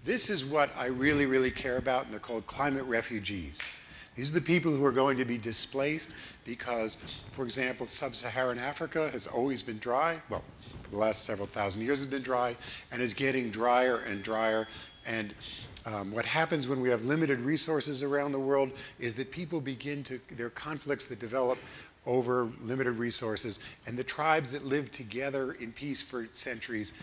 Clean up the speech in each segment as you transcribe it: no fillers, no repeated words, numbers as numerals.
This is what I really, really care about, and they're called climate refugees. These are the people who are going to be displaced because, for example, sub-Saharan Africa has always been dry. Well, for the last several thousand years has been dry, and is getting drier and drier. And what happens when we have limited resources around the world is that people begin to, there are conflicts that develop over limited resources, and the tribes that live together in peace for centuries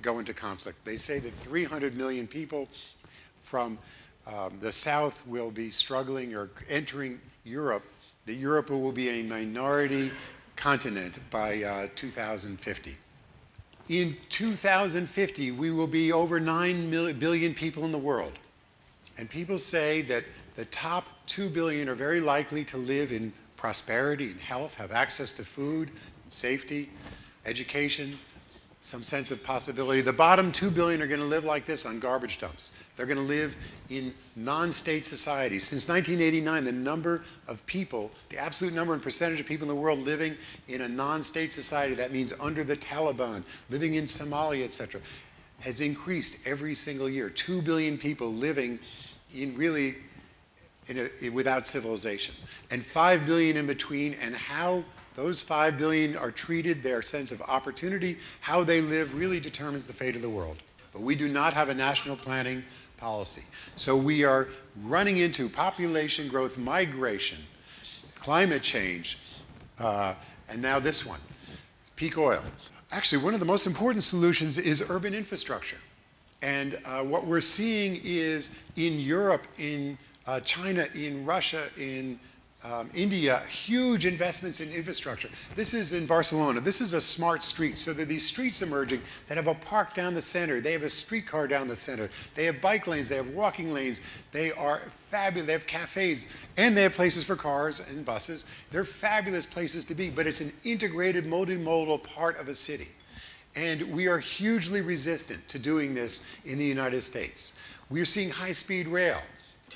go into conflict. They say that 300 million people from the South will be struggling or entering Europe, that Europe will be a minority continent by 2050. In 2050, we will be over 9 billion people in the world. And people say that the top 2 billion are very likely to live in prosperity and health, have access to food, safety, education, some sense of possibility. The bottom 2 billion are going to live like this on garbage dumps. They're going to live in non-state societies. Since 1989, the number of people, the absolute number and percentage of people in the world living in a non-state society, that means under the Taliban, living in Somalia, etc., has increased every single year. 2 billion people living in really without civilization. And 5 billion in between, and how those 5 billion are treated, their sense of opportunity, how they live really determines the fate of the world. But we do not have a national planning policy. So we are running into population growth, migration, climate change, and now this one, peak oil. Actually, one of the most important solutions is urban infrastructure. And what we're seeing is in Europe, in China, in Russia, in India, huge investments in infrastructure. This is in Barcelona. This is a smart street. So there are these streets emerging that have a park down the center. They have a streetcar down the center. They have bike lanes. They have walking lanes. They are fabulous. They have cafes. And they have places for cars and buses. They're fabulous places to be. But it's an integrated, multimodal part of a city. And we are hugely resistant to doing this in the United States. We are seeing high-speed rail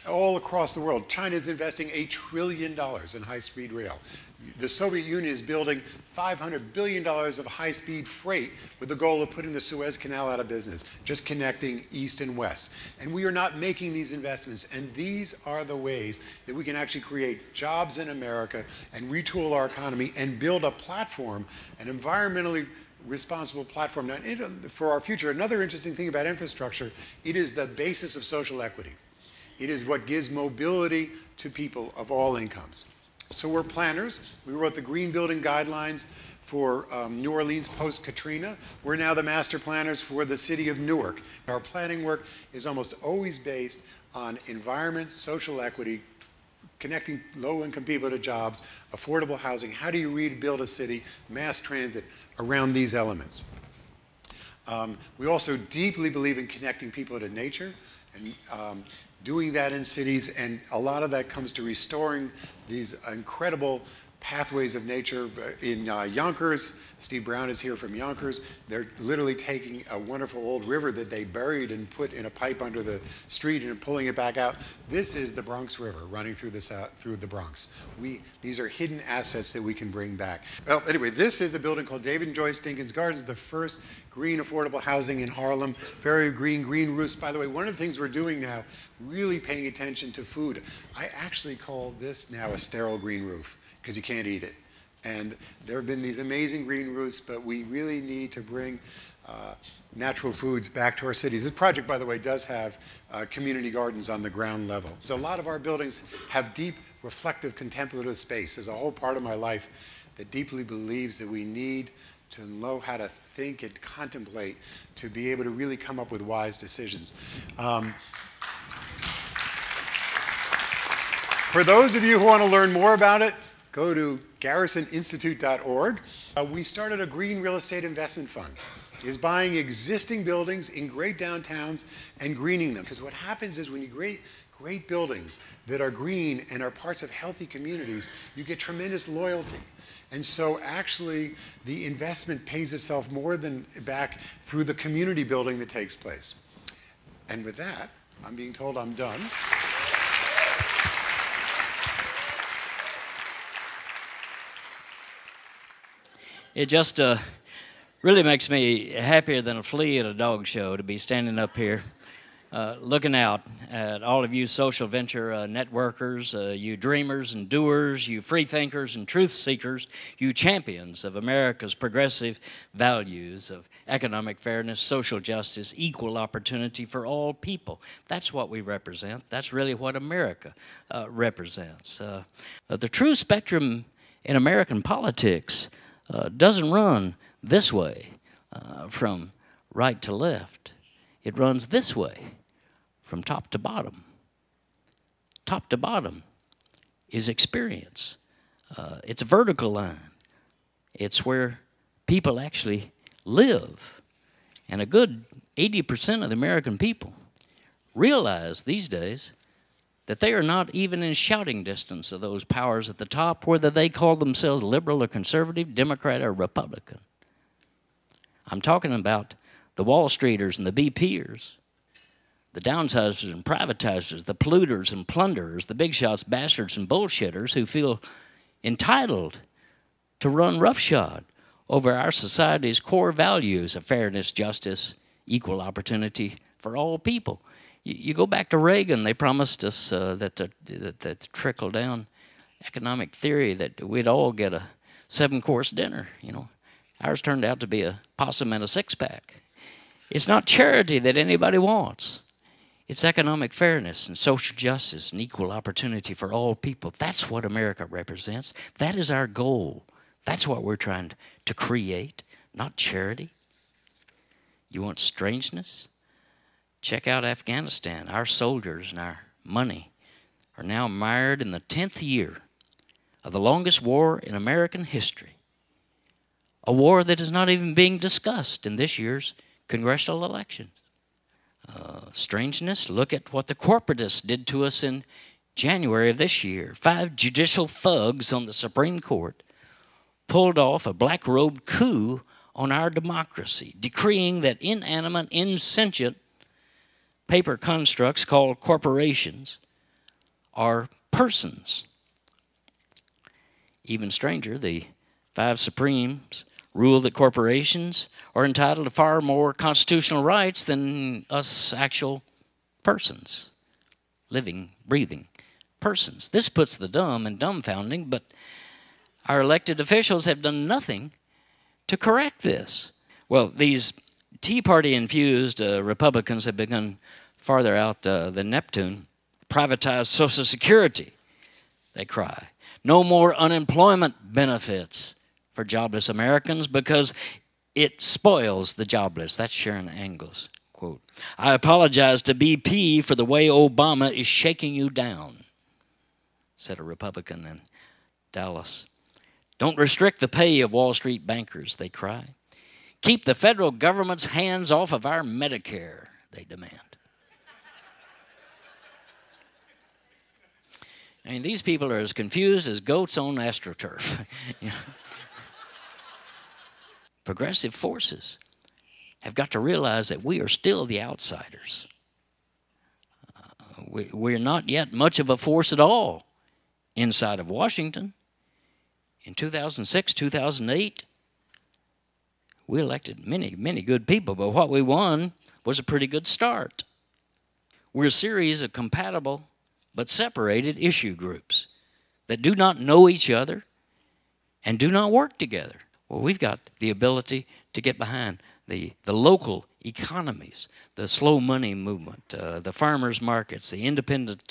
all across the world. China is investing $1 trillion in high-speed rail. The Soviet Union is building $500 billion of high-speed freight with the goal of putting the Suez Canal out of business, just connecting East and West. And we are not making these investments. And these are the ways that we can actually create jobs in America and retool our economy and build a platform, an environmentally responsible platform. Now, for our future, another interesting thing about infrastructure, it is the basis of social equity. It is what gives mobility to people of all incomes. So we're planners. We wrote the Green Building Guidelines for New Orleans post-Katrina. We're now the master planners for the city of Newark. Our planning work is almost always based on environment, social equity, connecting low-income people to jobs, affordable housing. How do you rebuild a city, mass transit around these elements? We also deeply believe in connecting people to nature and doing that in cities, and a lot of that comes to restoring these incredible pathways of nature. In Yonkers, Steve Brown is here from Yonkers. They're literally taking a wonderful old river that they buried and put in a pipe under the street and pulling it back out. This is the Bronx River running through the Bronx. These are hidden assets that we can bring back. Well, anyway, this is a building called David and Joyce Dinkins Gardens, the first green affordable housing in Harlem. Very green roofs. By the way, one of the things we're doing now, really paying attention to food. I actually call this now a sterile green roof, because you can't eat it. And there have been these amazing green roofs, but we really need to bring natural foods back to our cities. This project, by the way, does have community gardens on the ground level. So a lot of our buildings have deep, reflective, contemplative space. There's a whole part of my life that deeply believes that we need to know how to think and contemplate to be able to really come up with wise decisions. For those of you who want to learn more about it, go to garrisoninstitute.org. We started a green real estate investment fund. It's buying existing buildings in great downtowns and greening them. Because what happens is when you great buildings that are green and are parts of healthy communities, you get tremendous loyalty. And so actually the investment pays itself more than back through the community building that takes place. And with that, I'm being told I'm done. It just really makes me happier than a flea at a dog show to be standing up here looking out at all of you social venture networkers, you dreamers and doers, you free thinkers and truth seekers, you champions of America's progressive values of economic fairness, social justice, equal opportunity for all people. That's what we represent. That's really what America represents. The true spectrum in American politics doesn't run this way from right to left. It runs this way from top to bottom. Top to bottom is experience. It's a vertical line. It's where people actually live. And a good 80% of the American people realize these days that they are not even in shouting distance of those powers at the top, whether they call themselves liberal or conservative, Democrat or Republican. I'm talking about the Wall Streeters and the BPers, the downsizers and privatizers, the polluters and plunderers, the big shots, bastards and bullshitters who feel entitled to run roughshod over our society's core values of fairness, justice, equal opportunity for all people. You go back to Reagan, they promised us that the trickle-down economic theory that we'd all get a 7-course dinner, you know. Ours turned out to be a possum and a six-pack. It's not charity that anybody wants. It's economic fairness and social justice and equal opportunity for all people. That's what America represents. That is our goal. That's what we're trying to create, not charity. You want strangeness? Check out Afghanistan. Our soldiers and our money are now mired in the 10th year of the longest war in American history. A war that is not even being discussed in this year's congressional elections. Strangeness, look at what the corporatists did to us in January of this year. 5 judicial thugs on the Supreme Court pulled off a black-robed coup on our democracy, decreeing that inanimate, insentient paper constructs called corporations are persons. Even stranger, the 5 Supremes ruled that corporations are entitled to far more constitutional rights than us actual persons, living, breathing persons. This puts the dumb in dumbfounding, but our elected officials have done nothing to correct this. Well, these Tea Party-infused Republicans have begun farther out than Neptune. Privatize Social Security, they cry. No more unemployment benefits for jobless Americans because it spoils the jobless. That's Sharon Angle's quote. I apologize to BP for the way Obama is shaking you down, said a Republican in Dallas. Don't restrict the pay of Wall Street bankers, they cry. Keep the federal government's hands off of our Medicare, they demand. I mean, these people are as confused as goats on AstroTurf. You know? Progressive forces have got to realize that we are still the outsiders. We're not yet much of a force at all inside of Washington. In 2006, 2008, we elected many, many good people, but what we won was a pretty good start. We're a series of compatible but separated issue groups that do not know each other and do not work together. Well, we've got the ability to get behind the local economies, the slow money movement, the farmers markets, the independent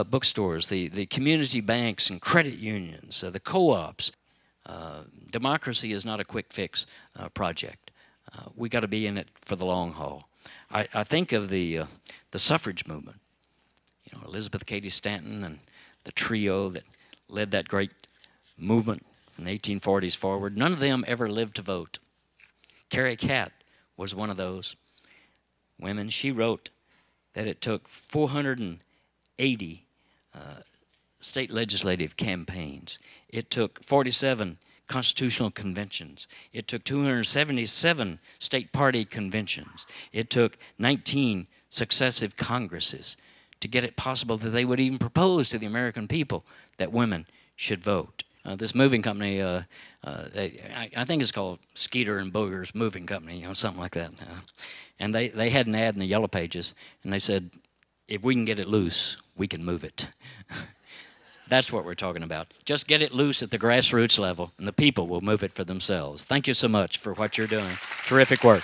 bookstores, the community banks and credit unions, the co-ops. Democracy is not a quick fix project. We got to be in it for the long haul. I think of the suffrage movement. You know, Elizabeth Cady Stanton and the trio that led that great movement from the 1840s forward. None of them ever lived to vote. Carrie Catt was one of those women. She wrote that it took 480 state legislative campaigns. It took 47 constitutional conventions. It took 277 state party conventions. It took 19 successive Congresses to get it possible that they would even propose to the American people that women should vote. this moving company, I think it's called Skeeter and Booger's Moving Company, you know, something like that. And they had an ad in the Yellow Pages, and they said, if we can get it loose, we can move it. That's what we're talking about. Just get it loose at the grassroots level, and the people will move it for themselves. Thank you so much for what you're doing. Terrific work.